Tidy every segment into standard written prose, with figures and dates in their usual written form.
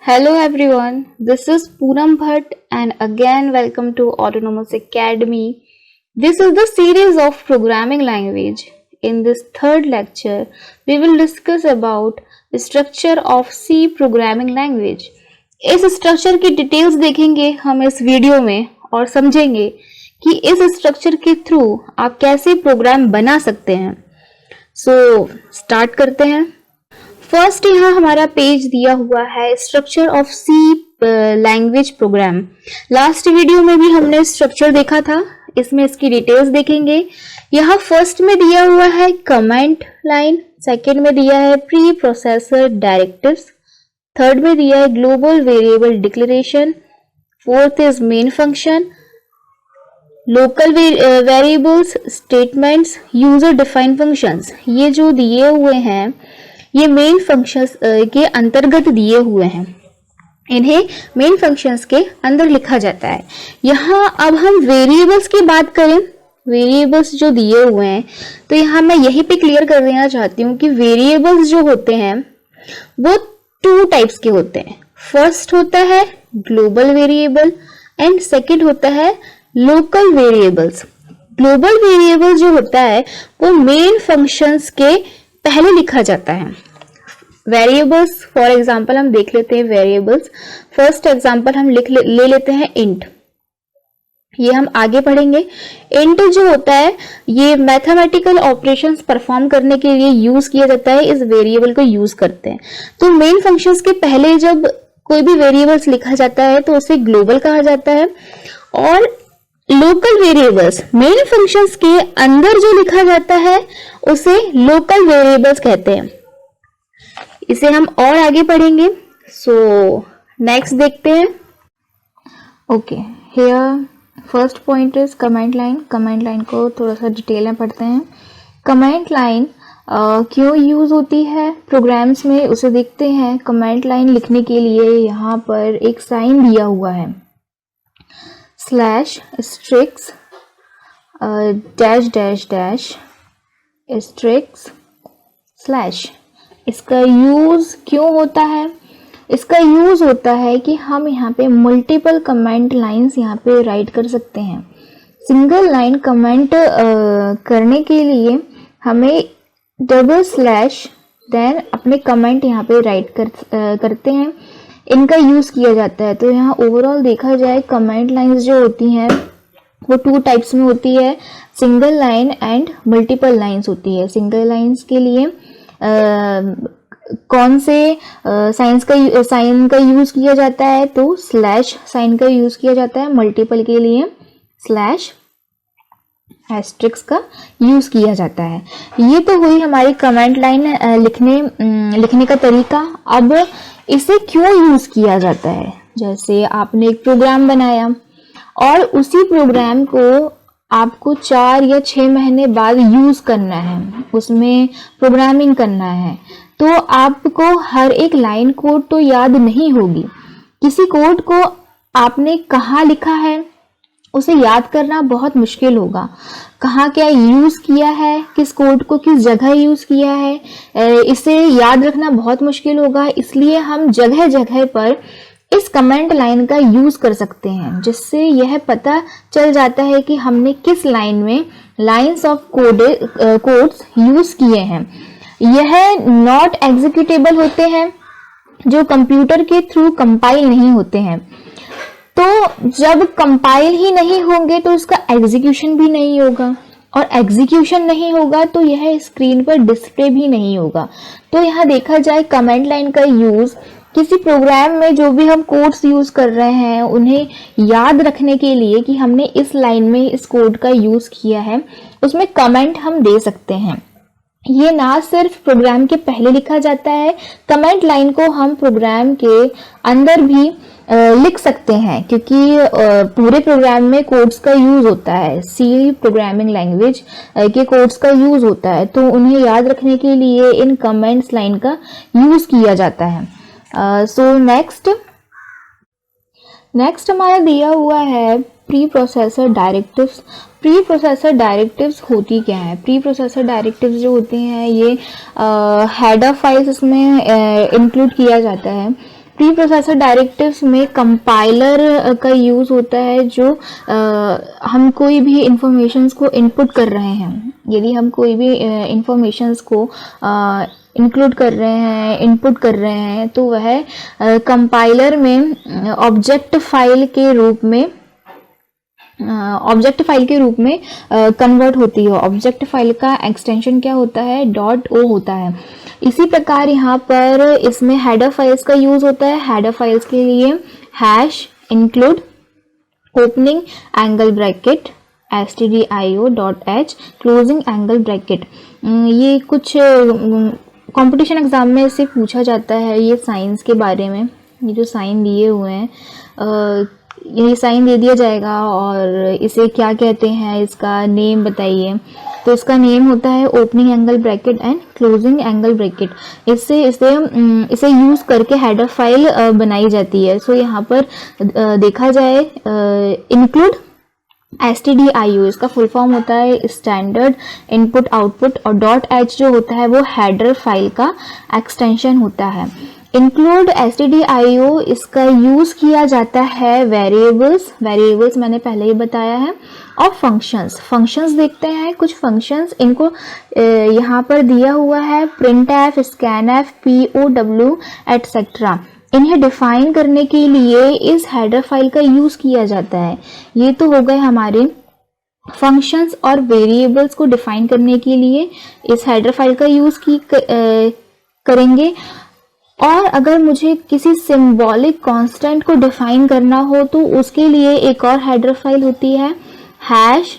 Hello everyone, this is Poonam Bhatt and again welcome to Autonomous Academy. This is the series of programming language. In this third lecture, we will discuss about the structure of C programming language. इस structure की details देखेंगे हम इस video में और समझेंगे कि इस स्ट्रक्चर के थ्रू आप कैसे प्रोग्राम बना सकते हैं। स्टार्ट करते हैं। फर्स्ट यहाँ हमारा पेज दिया हुआ है structure of C language program. Last video में भी हमने स्ट्रक्चर देखा था, इसमें इसकी डिटेल्स देखेंगे। यहाँ फर्स्ट में दिया हुआ है कमेंट लाइन, सेकंड में दिया है प्री प्रोसेसर डायरेक्टिव्स, थर्ड में दिया है global variable declaration, fourth is main function, local variables, statements, user defined functions. ये जो दिए हुए हैं ये मेन फंक्शंस के अंतर्गत दिए हुए हैं, इन्हें मेन फंक्शंस के अंदर लिखा जाता है। यहाँ अब हम वेरिएबल्स की बात करें, वेरिएबल्स जो दिए हुए हैं तो यहाँ मैं यही पे क्लियर कर देना चाहती हूँ कि वेरिएबल्स जो होते हैं वो टू टाइप्स के होते हैं। फर्स्ट होता है ग्लोबल वेरिएबल एंड सेकंड होता है लोकल वेरिएबल्स। ग्लोबल वेरिएबल जो होता है वो मेन फंक्शंस के पहले लिखा जाता है। वेरिएबल्स फॉर एग्जांपल हम देख लेते हैं वेरिएबल्स। फर्स्ट एग्जांपल हम ले लेते हैं इंट, ये हम आगे पढ़ेंगे। इंट जो होता है ये मैथमेटिकल ऑपरेशंस परफॉर्म करने के लिए यूज किया जाता है, इस वेरिएबल को यूज करते हैं। तो मेन फंक्शंस के पहले जब कोई भी वेरिएबल्स लिखा जाता है तो उसे ग्लोबल कहा जाता है, और लोकल वेरिएबल्स मेन फंक्शंस के अंदर जो लिखा जाता है उसे लोकल वेरिएबल्स कहते हैं। इसे हम और आगे पढ़ेंगे। नेक्स्ट देखते हैं। Okay, here first point is comment line. Comment line को थोड़ा सा डिटेल में पढ़ते हैं। कमेंट लाइन क्यों यूज होती है प्रोग्राम्स में उसे देखते हैं। कमेंट लाइन लिखने के लिए यहाँ पर एक साइन दिया हुआ है, slash asterisk dash dash dash asterisk slash. इसका यूज क्यों होता है? इसका यूज होता है कि हम यहाँ पे मल्टीपल कमेंट लाइंस यहाँ पे राइट कर सकते हैं। सिंगल लाइन कमेंट करने के लिए हमें डबल स्लैश देन अपने कमेंट यहाँ पे राइट करते हैं, इनका यूज किया जाता है। तो यहाँ ओवरऑल देखा जाए कमेंट लाइंस जो होती हैं वो टू टाइप्स में होती है, single line and multiple lines होती है। सिंगल लाइंस के लिए कौन से साइन का यूज किया जाता है, तो स्लैश साइन का यूज किया जाता है। मल्टीपल के लिए स्लैश एस्ट्रिक्स का यूज किया जाता है। ये तो हुई हमारी कमेंट लाइन लिखने का तरीका। अब इसे क्यों यूज किया जाता है? जैसे आपने एक प्रोग्राम बनाया और उसी प्रोग्राम को आपको 4 या 6 महीने बाद यूज करना है, उसमें प्रोग्रामिंग करना है, तो आपको हर एक लाइन कोड तो याद नहीं होगी। किसी कोड को आपने कहाँ लिखा है उसे याद करना बहुत मुश्किल होगा। कहाँ क्या यूज किया है, किस कोड को किस जगह यूज किया है, इसे याद रखना बहुत मुश्किल होगा। इसलिए हम जगह जगह पर इस कमेंट लाइन का यूज कर सकते हैं, जिससे यह पता चल जाता है कि हमने किस लाइन में लाइंस ऑफ कोड्स यूज किए हैं। यह नॉट एग्जीक्यूटेबल होते हैं, जो कंप्यूटर के थ्रू कंपाइल नहीं होते हैं। तो जब कंपाइल ही नहीं होंगे तो इसका एग्जीक्यूशन भी नहीं होगा, और एग्जीक्यूशन नहीं होगा तो यह स्क्रीन पर डिस्प्ले भी नहीं होगा। तो यहाँ देखा जाए कमेंट लाइन का यूज किसी प्रोग्राम में जो भी हम कोड्स यूज कर रहे हैं उन्हें याद रखने के लिए कि हमने इस लाइन में इस कोड का यूज किया है, उसमें कमेंट हम दे सकते हैं। ये ना सिर्फ प्रोग्राम के पहले लिखा जाता है, कमेंट लाइन को हम प्रोग्राम के अंदर भी लिख सकते हैं, क्योंकि पूरे प्रोग्राम में कोड्स का यूज होता है। सी प्रोग्रामिंग लैंग्वेज के कोड्स का यूज होता है, तो उन्हें याद रखने के लिए इन कमेंट्स लाइन का यूज किया जाता है। नेक्स्ट हमारा दिया हुआ है pre processor directives. Pre processor directives होती क्या है? प्री प्रोसेसर डायरेक्टिव्स जो होती हैं ये हेडर फाइल्स इसमें इंक्लूड किया जाता है। प्री प्रोसेसर डायरेक्टिव्स में कंपाइलर का यूज़ होता है, जो हम कोई भी इंफॉर्मेशंस को इनपुट कर रहे हैं, यदि हम कोई भी इंफॉर्मेशंस को इंक्लूड कर रहे हैं, इनपुट कर रहे हैं, तो वह कंपाइलर में ऑब्जेक्ट फाइल के रूप में कन्वर्ट होती है। ऑब्जेक्ट फाइल का एक्सटेंशन क्या होता है? .o होता है। इसी प्रकार यहाँ पर इसमें हेडर फाइल्स का यूज होता है। हेडर फाइल्स के लिए hash include opening angle bracket stdio.h closing angle bracket. ये कुछ कंपटीशन एग्जाम में से पूछा जाता है, ये साइंस के बारे में। ये जो साइन दिए हुए हैं, ये साइन दे दिया जाएगा और इसे क्या कहते हैं, इसका नेम बताइए। तो इसका नेम होता है opening angle bracket and closing angle bracket. इसे यूज करके हेडर फाइल बनाई जाती है। सो यहाँ पर देखा जाए इंक्लूड stdio, इसका फुल फॉर्म होता है स्टैंडर्ड इनपुट आउटपुट, और .h जो होता है वो हेडर फाइल का एक्सटेंशन होता है। इंक्लूड stdio, इसका यूज किया जाता है वेरिएबल्स मैंने पहले ही बताया है, और फंक्शंस देखते हैं। कुछ फंक्शंस इनको यहाँ पर दिया हुआ है printf, scanf, pow एटसेट्रा। इन्हें डिफाइन करने के लिए इस हेडर फाइल का यूज किया जाता है। ये तो हो गए हमारे फंक्शंस और वेरिएबल्स को डिफाइन करने के लिए इस हेडर फाइल का यूज करेंगे। और अगर मुझे किसी सिंबॉलिक कांस्टेंट को डिफाइन करना हो तो उसके लिए एक और हेडर फाइल होती है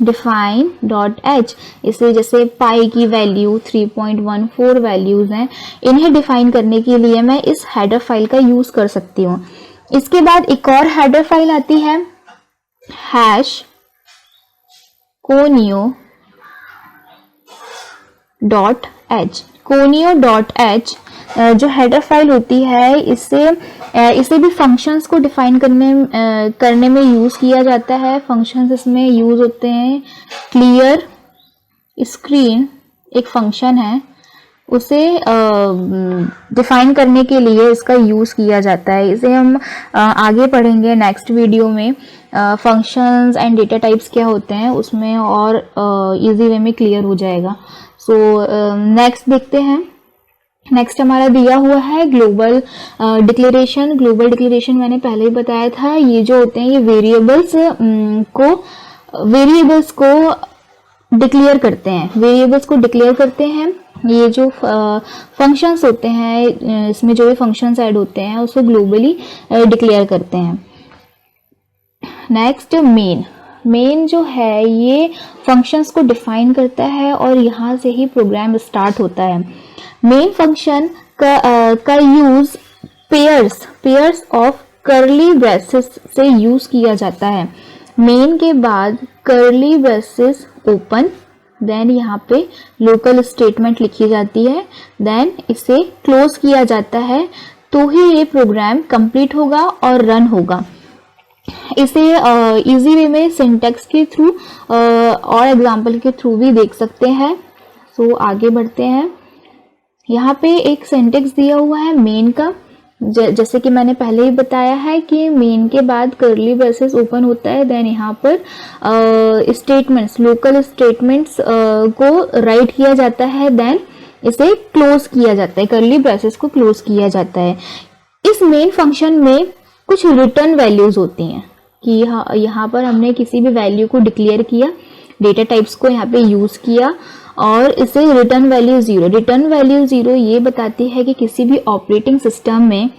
#define.h। इसे जैसे पाई की वैल्यू 3.14 वैल्यूज हैं, इन्हें डिफाइन करने के लिए मैं इस हेडर फाइल का यूज कर सकती हूँ। इसके बाद एक और हेडर फाइल आती है conio.h। conio.h जो हेडर फाइल होती है, इसे भी फंक्शंस को डिफाइन करने में यूज किया जाता है। फंक्शंस इसमें यूज होते हैं। क्लियर स्क्रीन एक फंक्शन है, उसे डिफाइन करने के लिए इसका यूज किया जाता है। इसे हम आगे पढ़ेंगे नेक्स्ट वीडियो में। फंक्शंस एंड डेटा टाइप्स क्या होते हैं उसमें और इजी वे में क्लियर हो जाएगा। सो नेक्स्ट देखते हैं। नेक्स्ट हमारा दिया हुआ है ग्लोबल डिक्लेरेशन। ग्लोबल डिक्लेरेशन मैंने पहले ही बताया था, ये जो होते हैं ये वेरिएबल्स को डिक्लेयर करते हैं। ये जो फंक्शंस होते हैं, इसमें जो भी फंक्शंस ऐड होते हैं उसको ग्लोबली डिक्लेयर करते हैं। नेक्स्ट मेन जो है ये फंक्शंस को डिफाइन करता है और यहाँ से ही प्रोग्राम स्टार्ट होता है। मेन फंक्शन का use pairs of curly braces से यूज किया जाता है। मेन के बाद कर्ली ब्रेसेस ओपन, देन यहाँ पे लोकल स्टेटमेंट लिखी जाती है, देन इसे क्लोज किया जाता है, तो ही ये प्रोग्राम कंप्लीट होगा और रन होगा। इसे इजी वे में सिंटैक्स के थ्रू और एग्जाम्पल के थ्रू भी देख सकते हैं। सो आगे बढ़ते हैं। यहाँ पे एक सिंटैक्स दिया हुआ है मेन का, जैसे कि मैंने पहले ही बताया है कि मेन के बाद कर्ली ब्रेसेस ओपन होता है, देन यहाँ पर लोकल स्टेटमेंट्स को राइट किया जाता है, देन इसे क्लोज किया जाता है, कर्ली ब्रेसेस को क्लोज किया जाता है। इस मेन फंक्शन में कुछ रिटर्न वैल्यूज होती हैं कि यहाँ पर हमने किसी भी वैल्यू को डिक्लेयर किया, डेटा टाइप्स को यहाँ पे यूज किया और इसे रिटर्न वैल्यू 0 ये बताती है कि किसी भी ऑपरेटिंग सिस्टम में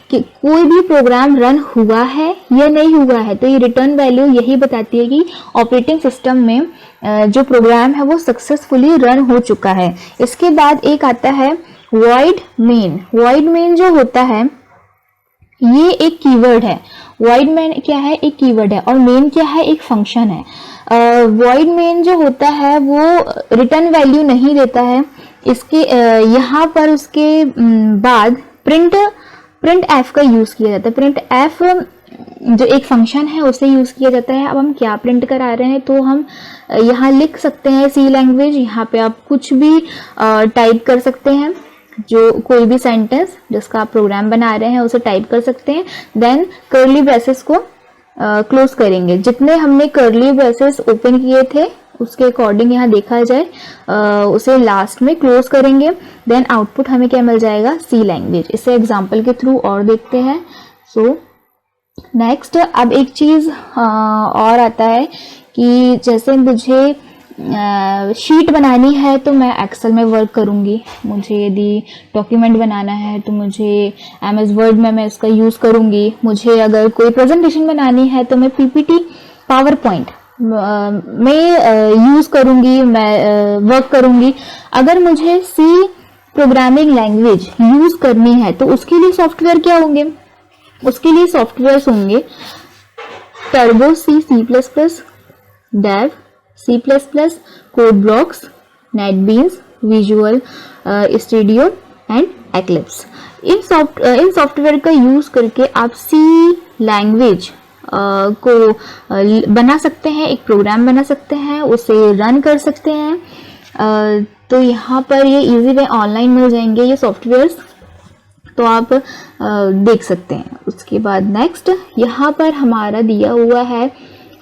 कि कोई भी प्रोग्राम रन हुआ है या नहीं हुआ है। तो ये रिटर्न वैल्यू यही बताती है कि ऑपरेटिंग सिस्टम में जो प्रोग्राम है वो सक्सेसफुली रन हो चुका है। इसके बाद एक आता है void main जो होता है ये एक कीवर्ड है। void main क्या है? एक कीवर्ड है। और main क्या है? एक फंक्शन है। void main जो होता है वो रिटर्न वैल्यू नहीं देता है। इसके यहाँ पर उसके बाद प्रिंट f का यूज किया जाता है। प्रिंट f जो एक फंक्शन है उसे यूज किया जाता है। अब हम क्या प्रिंट करा रहे हैं तो हम यहाँ लिख सकते हैं सी लैंग्वेज, यहाँ पे आप कुछ भी टाइप कर सकते हैं। जो कोई भी सेंटेंस जिसका आप प्रोग्राम बना रहे हैं उसे टाइप कर सकते हैं। देन कर्ली ब्रेसेस को क्लोज करेंगे। जितने हमने कर्ली ब्रेसेस ओपन किए थे उसके अकॉर्डिंग यहाँ देखा जाए उसे लास्ट में क्लोज करेंगे। देन आउटपुट हमें क्या मिल जाएगा, सी लैंग्वेज। इसे एग्जाम्पल के थ्रू और देखते हैं। सो नेक्स्ट, अब एक चीज और आता है कि जैसे मुझे शीट बनानी है तो मैं एक्सेल में वर्क करूंगी। मुझे यदि डॉक्यूमेंट बनाना है तो मुझे एमएस वर्ड में मैं इसका यूज करूंगी। मुझे अगर कोई प्रेजेंटेशन बनानी है तो मैं पीपीटी पावर पॉइंट में यूज करूंगी, मैं वर्क करूंगी। अगर मुझे सी प्रोग्रामिंग लैंग्वेज यूज करनी है तो उसके लिए सॉफ्टवेयर क्या होंगे, उसके लिए सॉफ्टवेयर होंगे Turbo C, C++, Dev, C++, Code Blocks, NetBeans, Visual Studio and Eclipse. इन सॉफ्टवेयर का यूज करके आप सी लैंग्वेज को बना सकते हैं, एक प्रोग्राम बना सकते हैं, उसे रन कर सकते हैं। तो यहाँ पर ये इजी वे ऑनलाइन मिल जाएंगे ये सॉफ्टवेयर्स, तो आप देख सकते हैं। उसके बाद नेक्स्ट यहाँ पर हमारा दिया हुआ है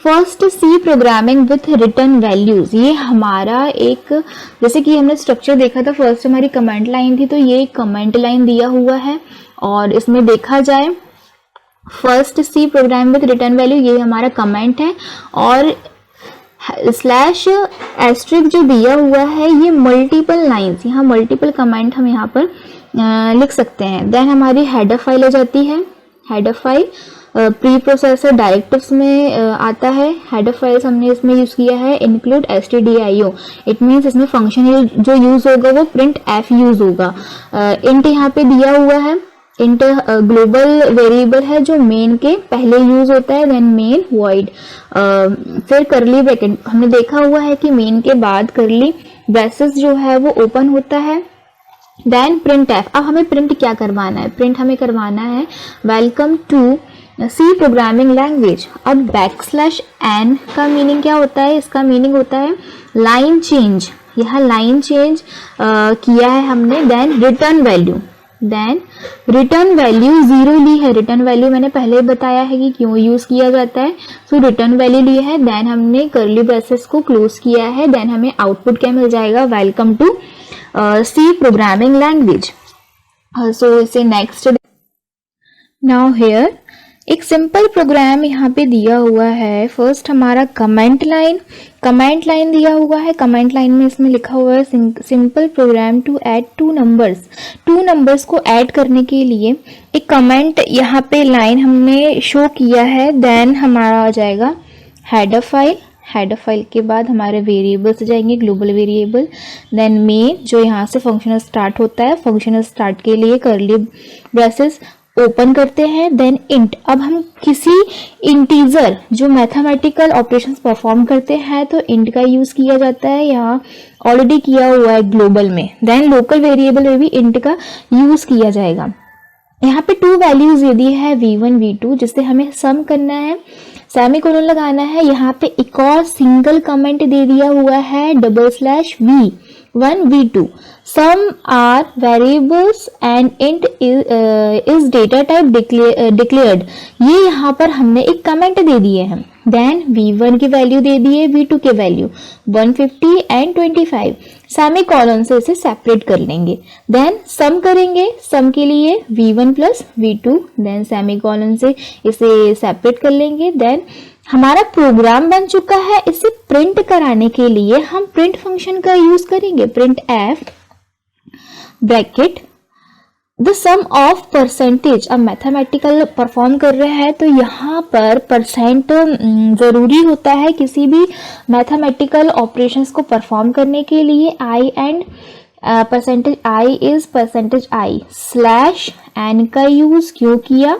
first C programming with return values. ये हमारा एक, जैसे कि हमने स्ट्रक्चर देखा था, फर्स्ट हमारी कमेंट लाइन थी, तो ये कमेंट लाइन दिया हुआ है। और इसमें देखा जाए first C program with return value, ये हमारा कमेंट है। और स्लैश एस्ट्रिक जो दिया हुआ है ये मल्टीपल लाइंस, यहाँ मल्टीपल कमेंट हम यहाँ पर लिख सकते हैं। देन हमारी हेडर फाइल हो जाती है। Header file pre processor directives में आता है। हेडर फाइल्स हमने इसमें यूज किया है इंक्लूड stdio। इट मीन्स इसमें फंक्शन जो यूज होगा वो प्रिंट एफ यूज होगा। इंट यहाँ पे दिया हुआ है। इंट ग्लोबल वेरिएबल है जो मेन के पहले यूज होता है। देन मेन वॉइड, फिर करली ब्रैकेट। हमने देखा हुआ है कि मेन के बाद करली ब्रेसेस जो है वो ओपन होता है। Then print F. अब हमें प्रिंट क्या करवाना है, प्रिंट हमें करवाना है welcome to C programming language. अब बैकस्लैश एन का मीनिंग क्या होता है, इसका मीनिंग होता है लाइन चेंज। यह लाइन चेंज किया है हमने। Then return value, then return value 0 ली है। रिटर्न वैल्यू मैंने पहले बताया है कि क्यों यूज किया जाता है। सो रिटर्न वैल्यू ली है। देन हमने कर्ली ब्रेसेस को क्लोज किया है। देन हमें आउटपुट क्या मिल जाएगा, welcome to C programming language. So इसे नेक्स्ट, नाउ हियर एक सिंपल प्रोग्राम यहाँ पे दिया हुआ है। फर्स्ट हमारा कमेंट लाइन दिया हुआ है। कमेंट लाइन में इसमें लिखा हुआ है simple program to add two numbers को ऐड करने के लिए एक कमेंट यहाँ पे लाइन हमने शो किया है। देन हमारा आ जाएगा हेडर फाइल के बाद हमारे वेरिएबल्स जाएंगे, ग्लोबल वेरिएबल। देन मेन जो यहाँ से फंक्शनल स्टार्ट होता है, फंक्शनल स्टार्ट के लिए कर्ली ब्रेसेस ओपन करते हैं। Then int. अब हम किसी इंटीजर जो मैथमेटिकल ऑपरेशंस परफॉर्म करते हैं तो इंट का यूज किया जाता है, यहाँ ऑलरेडी किया हुआ है ग्लोबल में। देन लोकल वेरिएबल में भी इंट का यूज किया जाएगा। यहाँ पे 2 वैल्यूज दे दी है v1 v2 जिससे हमें सम करना है, सेमीकोलन लगाना है। यहाँ पे एक और सिंगल कमेंट दे दिया हुआ है /v1 v2। Sum are variables and int is data type declared. ये यहाँ पर हमने एक कमेंट दे दिए हैं। देन v1 की वैल्यू दे दिए, v2 के वैल्यू 150 एंड 25। सेमीकोलन से इसे सेपरेट कर लेंगे। देन सम करेंगे, सम के लिए v1 plus v2। Then semicolon से इसे सेपरेट कर लेंगे। देन हमारा प्रोग्राम बन चुका है। इसे प्रिंट कराने के लिए हम प्रिंट फंक्शन का यूज करेंगे। Print F bracket the sum of percentage. अब मैथमेटिकल परफॉर्म कर रहे हैं तो यहाँ पर परसेंट जरूरी होता है किसी भी मैथमेटिकल ऑपरेशंस को परफॉर्म करने के लिए। I and percentage i is percentage i. Slash n का यूज क्यों किया,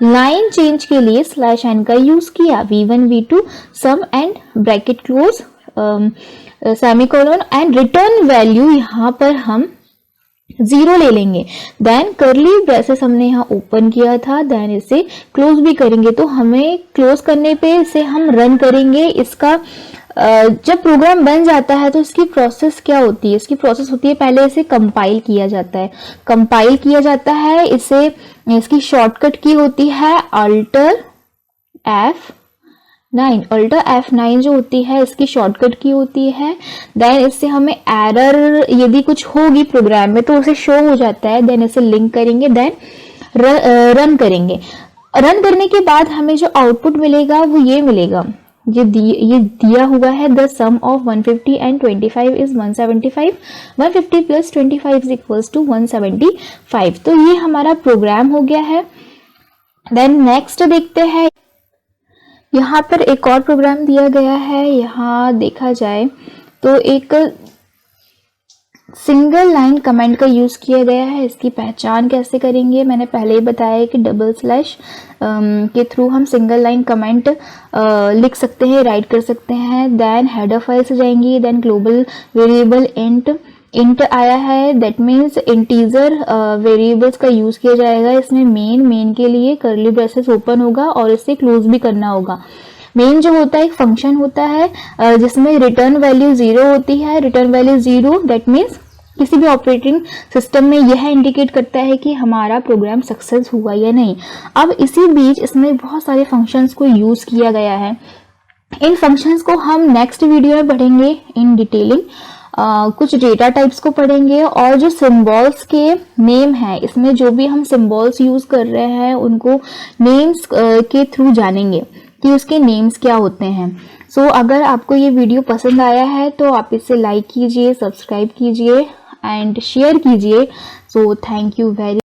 लाइन चेंज के लिए स्लैश एन का यूज किया। v1 v2 sum and bracket close semicolon and return value यहाँ पर हम 0 ले लेंगे। देन कर्ली ब्रेसेस हमने यहाँ ओपन किया था। देन इसे क्लोज भी करेंगे, तो हमें क्लोज करने पे इसे हम रन करेंगे। इसका जब प्रोग्राम बन जाता है तो इसकी प्रोसेस क्या होती है? इसकी प्रोसेस होती है, पहले इसे कंपाइल किया जाता है। कंपाइल किया जाता है, इसे इसकी शॉर्टकट की होती है अल्टर F9। अल्टर F9 जो होती है इसकी शॉर्टकट की होती है। देन इससे हमें एरर यदि कुछ होगी प्रोग्राम में तो उसे शो हो जाता है। देन इसे लिंक करेंगे, देन रन करेंगे। रन करने के बाद हमें जो आउटपुट मिलेगा वो ये मिलेगा, ये दिया हुआ है the sum of 150 and 25 is 175, 150 plus 25 is equals to 175। तो ये हमारा प्रोग्राम हो गया है। देन नेक्स्ट देखते हैं, यहाँ पर एक और प्रोग्राम दिया गया है। यहाँ देखा जाए तो एक सिंगल लाइन कमेंट का यूज किया गया है। इसकी पहचान कैसे करेंगे, मैंने पहले ही बताया कि डबल स्लैश के थ्रू हम सिंगल लाइन कमेंट लिख सकते हैं, राइट कर सकते हैं। देन हेडर फाइल से जाएंगी, देन ग्लोबल वेरिएबल इंट आया है, दैट मीन्स इंटीजर वेरिएबल्स का यूज किया जाएगा। इसमें मेन के लिए कर्ली ब्रेसेस ओपन होगा और इसे क्लोज भी करना होगा। मेन जो होता है एक फंक्शन होता है जिसमें रिटर्न वैल्यू 0 होती है। रिटर्न वैल्यू 0 दैट मीन्स किसी भी ऑपरेटिंग सिस्टम में यह इंडिकेट करता है कि हमारा प्रोग्राम सक्सेस हुआ या नहीं। अब इसी बीच इसमें बहुत सारे फंक्शंस को यूज किया गया है। इन फंक्शंस को हम नेक्स्ट वीडियो में पढ़ेंगे इन डिटेलिंग। कुछ डेटा टाइप्स को पढ़ेंगे और जो सिंबल्स के नेम है, इसमें जो भी हम सिंबल्स यूज कर रहे हैं उनको नेम्स के थ्रू जानेंगे कि उसके नेम्स क्या होते हैं। सो अगर आपको ये वीडियो पसंद आया है तो आप इसे लाइक कीजिए, सब्सक्राइब कीजिए एंड शेयर कीजिए। So thank you very